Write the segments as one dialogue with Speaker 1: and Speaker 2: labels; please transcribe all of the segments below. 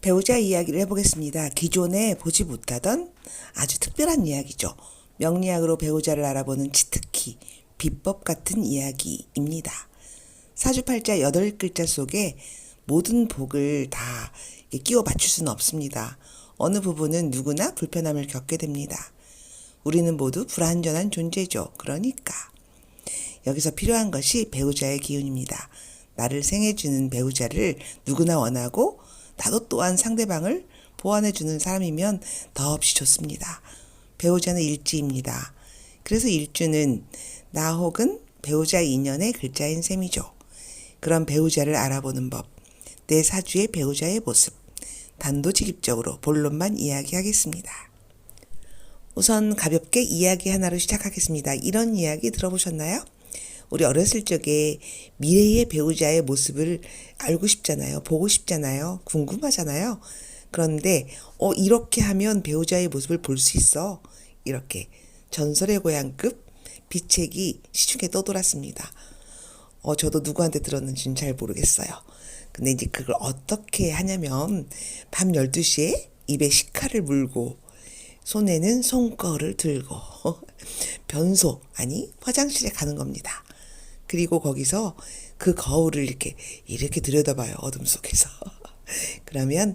Speaker 1: 배우자 이야기를 해보겠습니다. 기존에 보지 못하던 아주 특별한 이야기죠. 명리학으로 배우자를 알아보는 치트키, 비법 같은 이야기입니다. 사주팔자 8글자 속에 모든 복을 다 끼워 맞출 수는 없습니다. 어느 부분은 누구나 불편함을 겪게 됩니다. 우리는 모두 불완전한 존재죠. 그러니까 여기서 필요한 것이 배우자의 기운입니다. 나를 생해주는 배우자를 누구나 원하고 나도 또한 상대방을 보완해주는 사람이면 더없이 좋습니다. 배우자는 일지입니다. 그래서 일주는 나 혹은 배우자 인연의 글자인 셈이죠. 그런 배우자를 알아보는 법, 내 사주의 배우자의 모습, 단도직입적으로 본론만 이야기하겠습니다. 우선 가볍게 이야기 하나로 시작하겠습니다. 이런 이야기 들어보셨나요? 우리 어렸을 적에 미래의 배우자의 모습을 알고 싶잖아요. 보고 싶잖아요. 궁금하잖아요. 그런데 이렇게 하면 배우자의 모습을 볼 수 있어. 이렇게 전설의 고향급 비책이 시중에 떠돌았습니다. 저도 누구한테 들었는지는 잘 모르겠어요. 근데 이제 그걸 어떻게 하냐면 밤 12시에 입에 식칼을 물고 손에는 손거울을 들고 변소 아니 화장실에 가는 겁니다. 그리고 거기서 그 거울을 이렇게 들여다봐요. 어둠 속에서. 그러면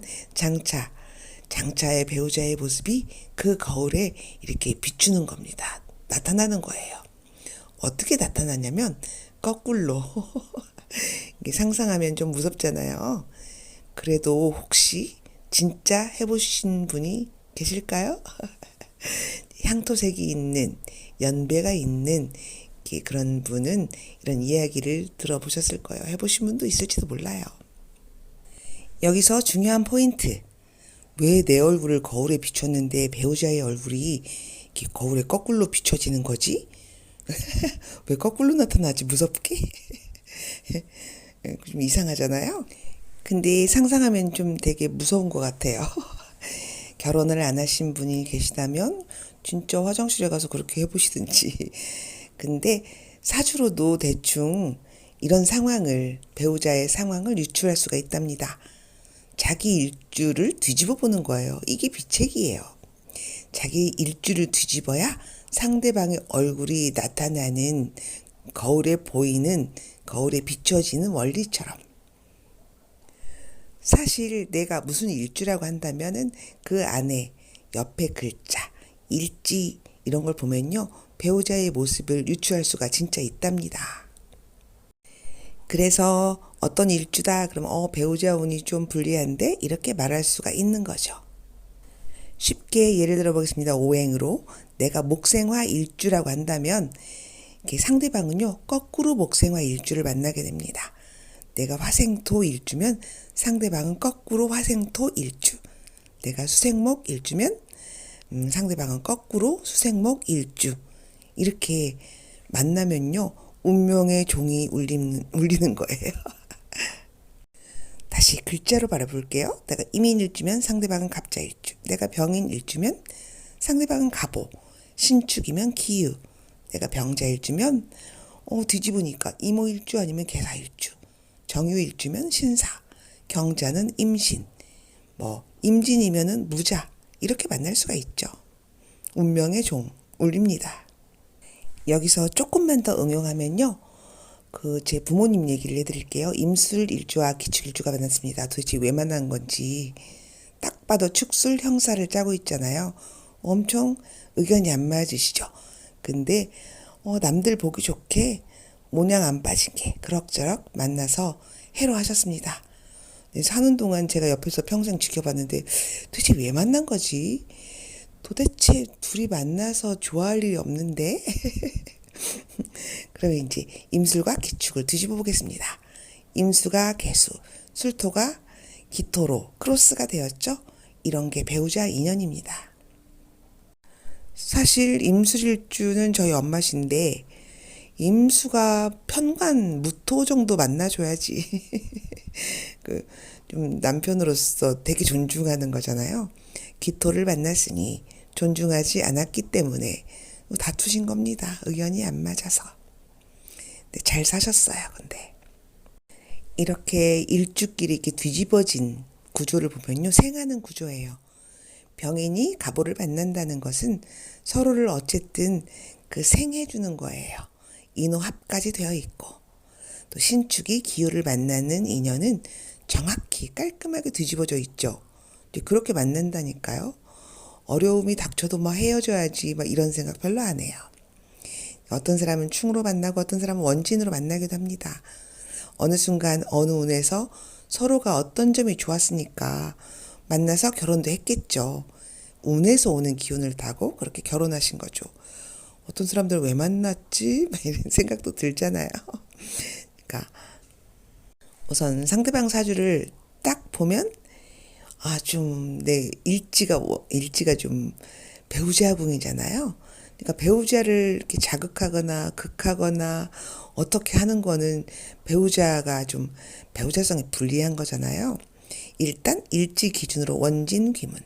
Speaker 1: 장차의 배우자의 모습이 그 거울에 이렇게 비추는 겁니다. 나타나는 거예요. 어떻게 나타나냐면 거꾸로. 이게 상상하면 좀 무섭잖아요. 그래도 혹시 진짜 해보신 분이 계실까요? 향토색이 있는, 연배가 있는 그런 분은 이런 이야기를 들어보셨을 거예요. 해보신 분도 있을지도 몰라요. 여기서 중요한 포인트. 왜 내 얼굴을 거울에 비췄는데 배우자의 얼굴이 이렇게 거울에 거꾸로 비춰지는 거지? 왜 거꾸로 나타나지? 무섭게? 좀 이상하잖아요. 근데 상상하면 좀 되게 무서운 것 같아요. 결혼을 안 하신 분이 계시다면 진짜 화장실에 가서 그렇게 해보시든지. 근데 사주로도 대충 이런 상황을, 배우자의 상황을 유추할 수가 있답니다. 자기 일주를 뒤집어 보는 거예요. 이게 비책이에요. 자기 일주를 뒤집어야 상대방의 얼굴이 나타나는, 거울에 보이는, 거울에 비춰지는 원리처럼. 사실 내가 무슨 일주라고 한다면은 그 안에 옆에 글자, 일지 이런 걸 보면요. 배우자의 모습을 유추할 수가 진짜 있답니다. 그래서 어떤 일주다 그러면 배우자 운이 좀 불리한데 이렇게 말할 수가 있는 거죠. 쉽게 예를 들어 보겠습니다. 오행으로 내가 목생화 일주라고 한다면 상대방은요. 거꾸로 목생화 일주를 만나게 됩니다. 내가 화생토 일주면 상대방은 거꾸로 화생토 일주. 내가 수생목 일주면 상대방은 거꾸로 수생목 일주. 이렇게 만나면요. 운명의 종이 울리는 거예요. 다시 글자로 바라볼게요. 내가 임인일주면 상대방은 갑자일주. 내가 병인일주면 상대방은 갑오. 신축이면 기유. 내가 병자일주면 뒤집으니까 이모일주 아니면 계사일주. 정유일주면 신사. 경자는 임신. 임진이면은 무자. 이렇게 만날 수가 있죠. 운명의 종 울립니다. 여기서 조금만 더 응용하면요. 제 부모님 얘기를 해드릴게요. 임술일주와 기축일주가 만났습니다. 도대체 왜 만난 건지. 딱 봐도 축술 형사를 짜고 있잖아요. 엄청 의견이 안 맞으시죠. 근데 남들 보기 좋게 모냥 안 빠진 게 그럭저럭 만나서 해로하셨습니다. 사는 동안 제가 옆에서 평생 지켜봤는데 도대체 왜 만난 거지? 도대체 둘이 만나서 좋아할 일이 없는데? 그러면 이제 임술과 기축을 뒤집어 보겠습니다. 임수가 개수, 술토가 기토로 크로스가 되었죠. 이런 게 배우자 인연입니다. 사실 임술일주는 저희 엄마신데 임수가 편관 무토 정도 만나줘야지. 좀 남편으로서 되게 존중하는 거잖아요. 기토를 만났으니 존중하지 않았기 때문에 다투신 겁니다. 의견이 안 맞아서. 근데 잘 사셨어요. 근데 이렇게 일주끼리 이렇게 뒤집어진 구조를 보면요. 생하는 구조예요. 병인이 갑오를 만난다는 것은 서로를 어쨌든 그 생해주는 거예요. 인호합까지 되어 있고, 또 신축이 기호를 만나는 인연은 정확히 깔끔하게 뒤집어져 있죠. 그렇게 만난다니까요. 어려움이 닥쳐도 뭐 헤어져야지 막 이런 생각 별로 안 해요. 어떤 사람은 충으로 만나고 어떤 사람은 원진으로 만나기도 합니다. 어느 순간 어느 운에서 서로가 어떤 점이 좋았으니까 만나서 결혼도 했겠죠. 운에서 오는 기운을 타고 그렇게 결혼하신 거죠. 어떤 사람들 왜 만났지? 막 이런 생각도 들잖아요. 그러니까 우선 상대방 사주를 딱 보면 좀 내 일지가 좀 배우자궁이잖아요. 그러니까 배우자를 이렇게 자극하거나 극하거나 어떻게 하는 거는 배우자가 좀 배우자성이 불리한 거잖아요. 일단 일지 기준으로 원진 귀문.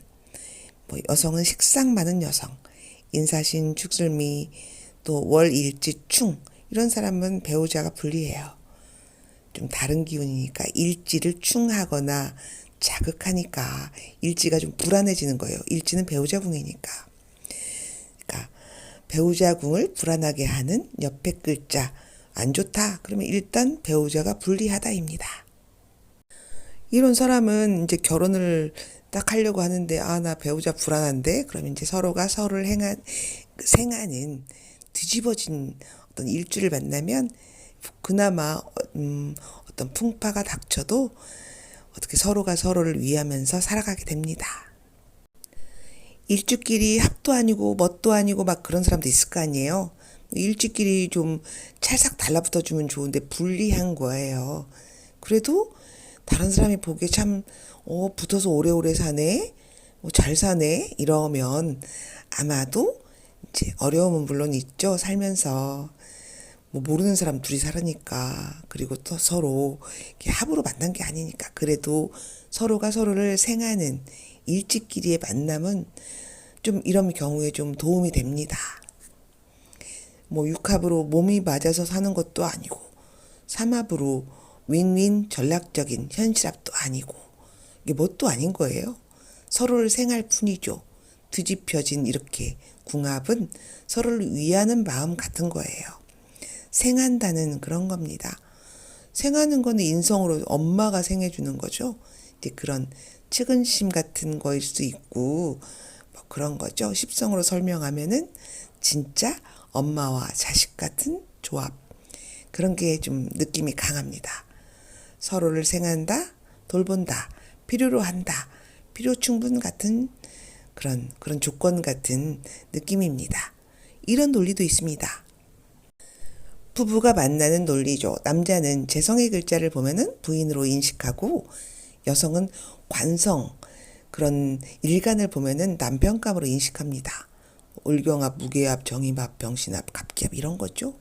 Speaker 1: 뭐 여성은 식상 많은 여성, 인사신 축술미, 또 월일지 충 이런 사람은 배우자가 불리해요. 좀 다른 기운이니까 일지를 충하거나 자극하니까 일지가 좀 불안해지는 거예요. 일지는 배우자 궁이니까. 그러니까 배우자 궁을 불안하게 하는 옆에 글자 안 좋다. 그러면 일단 배우자가 불리하다입니다. 이런 사람은 이제 결혼을 딱 하려고 하는데 나 배우자 불안한데 그러면 이제 서로가 서로를 생하는 뒤집어진 어떤 일주를 만나면 그나마 어떤 풍파가 닥쳐도 어떻게 서로가 서로를 위하면서 살아가게 됩니다. 일주끼리 합도 아니고 뭣도 아니고 막 그런 사람도 있을 거 아니에요. 일주끼리 좀 찰싹 달라붙어 주면 좋은데 불리한 거예요. 그래도 다른 사람이 보기에 참 붙어서 오래오래 사네, 잘 사네 이러면 아마도 이제 어려움은 물론 있죠. 살면서 뭐 모르는 사람 둘이 살으니까 그리고 또 서로 이렇게 합으로 만난 게 아니니까 그래도 서로가 서로를 생하는 일지끼리의 만남은 좀 이런 경우에 좀 도움이 됩니다. 뭐 육합으로 몸이 맞아서 사는 것도 아니고 삼합으로 윈윈 전략적인 현실합도 아니고 이게 뭣도 아닌 거예요. 서로를 생할 뿐이죠. 뒤집혀진 이렇게 궁합은 서로를 위하는 마음 같은 거예요. 생한다는 그런 겁니다. 생하는 거는 인성으로 엄마가 생해주는 거죠. 이제 그런 측은심 같은 거일 수 있고 뭐 그런 거죠. 십성으로 설명하면은 진짜 엄마와 자식 같은 조합. 그런 게 좀 느낌이 강합니다. 서로를 생한다, 돌본다, 필요로 한다, 필요 충분 같은 그런 조건 같은 느낌입니다. 이런 논리도 있습니다. 부부가 만나는 논리죠. 남자는 재성의 글자를 보면은 부인으로 인식하고 여성은 관성, 그런 일간을 보면은 남편감으로 인식합니다. 을경합, 무게합, 정임합, 병신합, 갑기합 이런 거죠.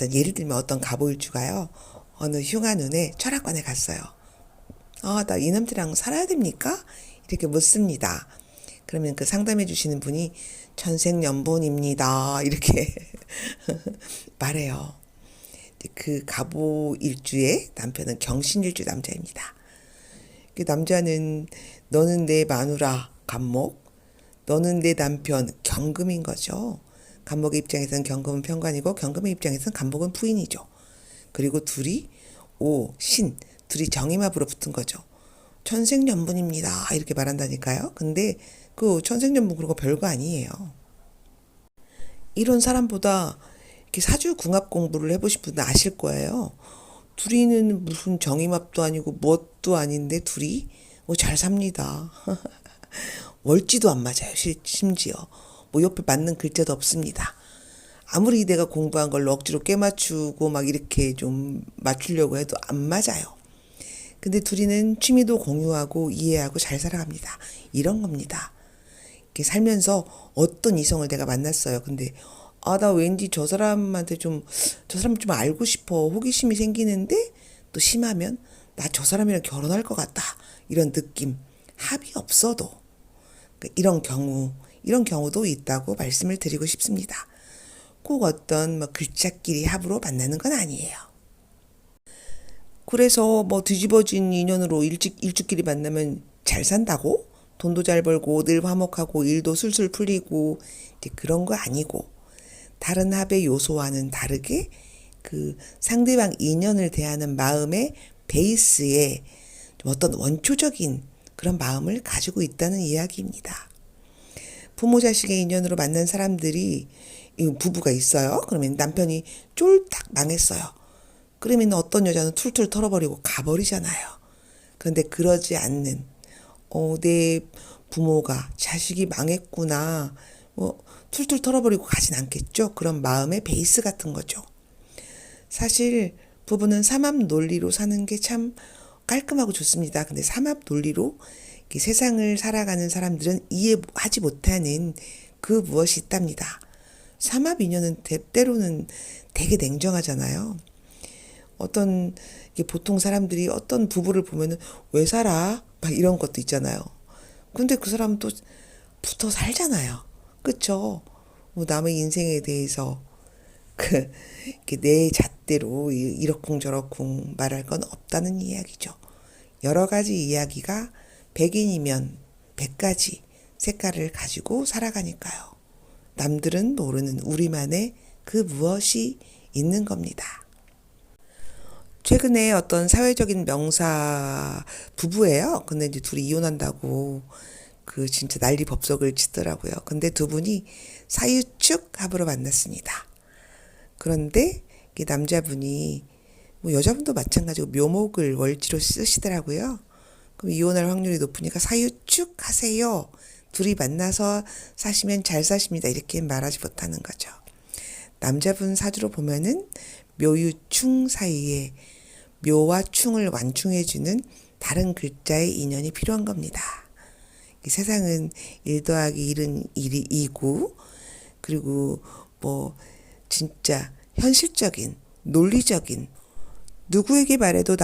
Speaker 1: 예를 들면 어떤 갑오일주가요. 어느 흉한운에 철학관에 갔어요. 나 이 남자랑 살아야 됩니까? 이렇게 묻습니다. 그러면 그 상담해 주시는 분이 천생연분입니다. 이렇게 말해요. 그 갑오일주의 남편은 경신일주 남자입니다. 그 남자는 너는 내 마누라 갑목, 너는 내 남편 경금인 거죠. 갑목의 입장에서는 경금은 편관이고 경금의 입장에서는 갑목은 부인이죠. 그리고 둘이 둘이 정임합으로 붙은 거죠. 천생연분입니다. 이렇게 말한다니까요. 근데 그 천생연분 그런 거 별거 아니에요. 이런 사람보다 이렇게 사주 궁합 공부를 해보신 분은 아실 거예요. 둘이는 무슨 정임합도 아니고 뭣도 아닌데 둘이 잘 삽니다. 월지도 안 맞아요. 심지어 뭐 옆에 맞는 글자도 없습니다. 아무리 내가 공부한 걸 억지로 꿰맞추고 막 이렇게 좀 맞추려고 해도 안 맞아요. 근데 둘이는 취미도 공유하고 이해하고 잘 살아갑니다. 이런 겁니다. 이렇게 살면서 어떤 이성을 내가 만났어요. 근데 나 왠지 저 사람 좀 알고 싶어. 호기심이 생기는데 또 심하면 나 저 사람이랑 결혼할 것 같다. 이런 느낌. 합이 없어도 이런 경우도 있다고 말씀을 드리고 싶습니다. 꼭 어떤 글자끼리 합으로 만나는 건 아니에요. 그래서 뭐 뒤집어진 인연으로 일주끼리 만나면 잘 산다고? 돈도 잘 벌고 늘 화목하고 일도 술술 풀리고 이제 그런 거 아니고 다른 합의 요소와는 다르게 그 상대방 인연을 대하는 마음의 베이스에 어떤 원초적인 그런 마음을 가지고 있다는 이야기입니다. 부모 자식의 인연으로 만난 사람들이 부부가 있어요. 그러면 남편이 쫄딱 망했어요. 그러면 어떤 여자는 툴툴 털어버리고 가버리잖아요. 그런데 그러지 않는 내 부모가 자식이 망했구나 툴툴 털어버리고 가진 않겠죠. 그런 마음의 베이스 같은 거죠. 사실 부부는 삼합 논리로 사는 게 참 깔끔하고 좋습니다. 근데 삼합 논리로 세상을 살아가는 사람들은 이해하지 못하는 그 무엇이 있답니다. 삼합 인연은 때로는 되게 냉정하잖아요. 보통 사람들이 어떤 부부를 보면은 왜 살아? 막 이런 것도 있잖아요. 근데 그 사람은 또 붙어 살잖아요. 그쵸? 뭐 남의 인생에 대해서 내 잣대로 이러쿵저러쿵 말할 건 없다는 이야기죠. 여러 가지 이야기가 백인이면 100가지 색깔을 가지고 살아가니까요. 남들은 모르는 우리만의 그 무엇이 있는 겁니다. 최근에 어떤 사회적인 명사 부부예요. 근데 이제 둘이 이혼한다고 진짜 난리 법석을 치더라고요. 근데 두 분이 사유축 합으로 만났습니다. 그런데 이 남자분이 뭐 여자분도 마찬가지고 묘목을 월지로 쓰시더라고요. 그럼 이혼할 확률이 높으니까 사유축 하세요. 둘이 만나서 사시면 잘 사십니다. 이렇게 말하지 못하는 거죠. 남자분 사주로 보면은 묘유충 사이에 묘와 충을 완충해주는 다른 글자의 인연이 필요한 겁니다. 세상은 1 더하기 1은 1이 2고 그리고 뭐 진짜 현실적인 논리적인 누구에게 말해도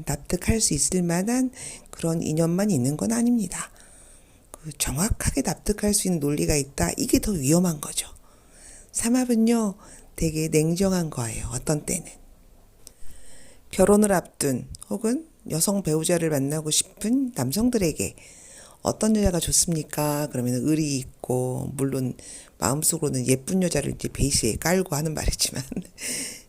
Speaker 1: 납득할 수 있을 만한 그런 인연만 있는 건 아닙니다. 정확하게 납득할 수 있는 논리가 있다. 이게 더 위험한 거죠. 삼합은요, 되게 냉정한 거예요. 어떤 때는. 결혼을 앞둔 혹은 여성 배우자를 만나고 싶은 남성들에게 어떤 여자가 좋습니까? 그러면 의리 있고, 물론 마음속으로는 예쁜 여자를 이제 베이스에 깔고 하는 말이지만,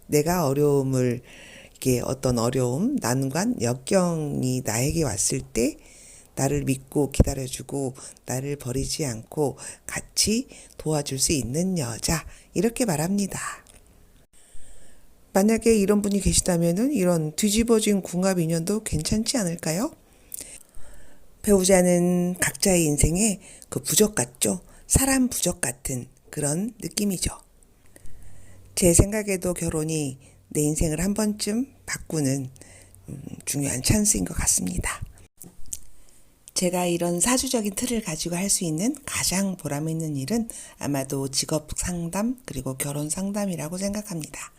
Speaker 1: 내가 어떤 어려움, 난관, 역경이 나에게 왔을 때, 나를 믿고 기다려주고, 나를 버리지 않고 같이 도와줄 수 있는 여자, 이렇게 말합니다. 만약에 이런 분이 계시다면은 이런 뒤집어진 궁합 인연도 괜찮지 않을까요? 배우자는 각자의 인생에 그 부적 같죠? 사람 부적 같은 그런 느낌이죠. 제 생각에도 결혼이 내 인생을 한 번쯤 바꾸는 중요한 찬스인 것 같습니다. 제가 이런 사주적인 틀을 가지고 할 수 있는 가장 보람 있는 일은 아마도 직업 상담 그리고 결혼 상담이라고 생각합니다.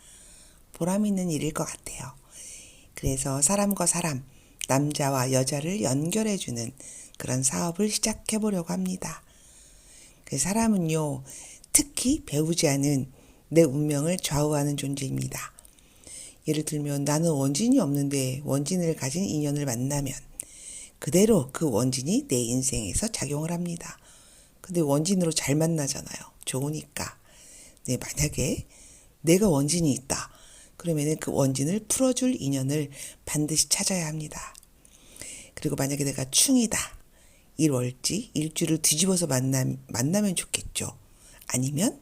Speaker 1: 보람 있는 일일 것 같아요. 그래서 사람과 사람, 남자와 여자를 연결해주는 그런 사업을 시작해 보려고 합니다. 그 사람은요, 특히 배우자는 내 운명을 좌우하는 존재입니다. 예를 들면 나는 원진이 없는데 원진을 가진 인연을 만나면 그대로 그 원진이 내 인생에서 작용을 합니다. 근데 원진으로 잘 만나잖아요. 좋으니까. 네, 만약에 내가 원진이 있다. 그러면은 그 원진을 풀어줄 인연을 반드시 찾아야 합니다. 그리고 만약에 내가 충이다. 일월지, 일주를 뒤집어서 만나면 좋겠죠. 아니면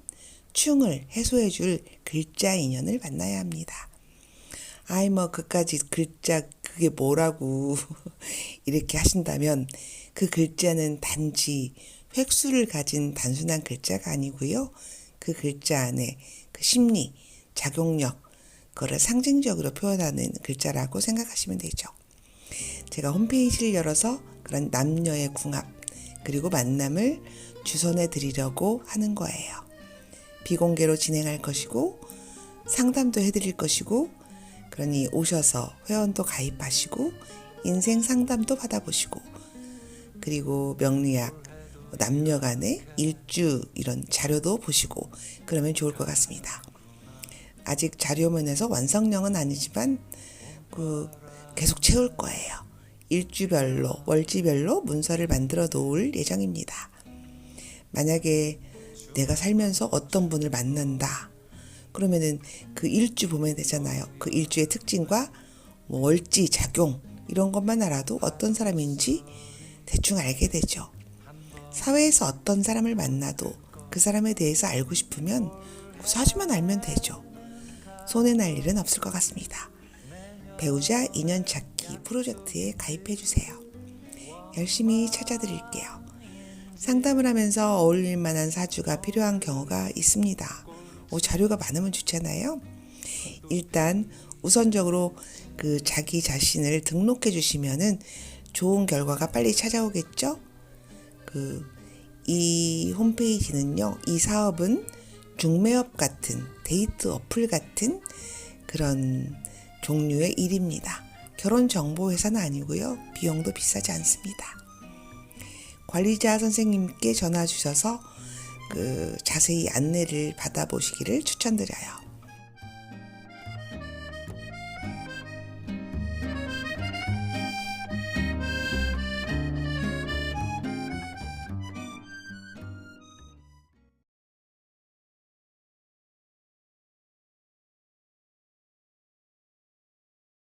Speaker 1: 충을 해소해줄 글자 인연을 만나야 합니다. 아이 뭐 그까지 글자 그게 뭐라고 이렇게 하신다면 그 글자는 단지 획수를 가진 단순한 글자가 아니고요. 그 글자 안에 그 심리, 작용력, 그거를 상징적으로 표현하는 글자라고 생각하시면 되죠. 제가 홈페이지를 열어서 그런 남녀의 궁합 그리고 만남을 주선해 드리려고 하는 거예요. 비공개로 진행할 것이고 상담도 해드릴 것이고 그러니 오셔서 회원도 가입하시고 인생 상담도 받아보시고 그리고 명리학, 남녀 간의 일주 이런 자료도 보시고 그러면 좋을 것 같습니다. 아직 자료면에서 완성형은 아니지만 계속 채울 거예요. 일주별로, 월지별로 문서를 만들어 놓을 예정입니다. 만약에 내가 살면서 어떤 분을 만난다. 그러면은 그 일주 보면 되잖아요. 그 일주의 특징과 뭐 월지, 작용 이런 것만 알아도 어떤 사람인지 대충 알게 되죠. 사회에서 어떤 사람을 만나도 그 사람에 대해서 알고 싶으면 사주만 알면 되죠. 손해 날 일은 없을 것 같습니다. 배우자 인연 찾기 프로젝트에 가입해주세요. 열심히 찾아드릴게요. 상담을 하면서 어울릴 만한 사주가 필요한 경우가 있습니다. 자료가 많으면 좋잖아요. 일단 우선적으로 자기 자신을 등록해 주시면은 좋은 결과가 빨리 찾아오겠죠? 이 홈페이지는요, 이 사업은 중매업 같은 데이트 어플 같은 그런 종류의 일입니다. 결혼정보회사는 아니고요. 비용도 비싸지 않습니다. 관리자 선생님께 전화 주셔서 자세히 안내를 받아보시기를 추천드려요.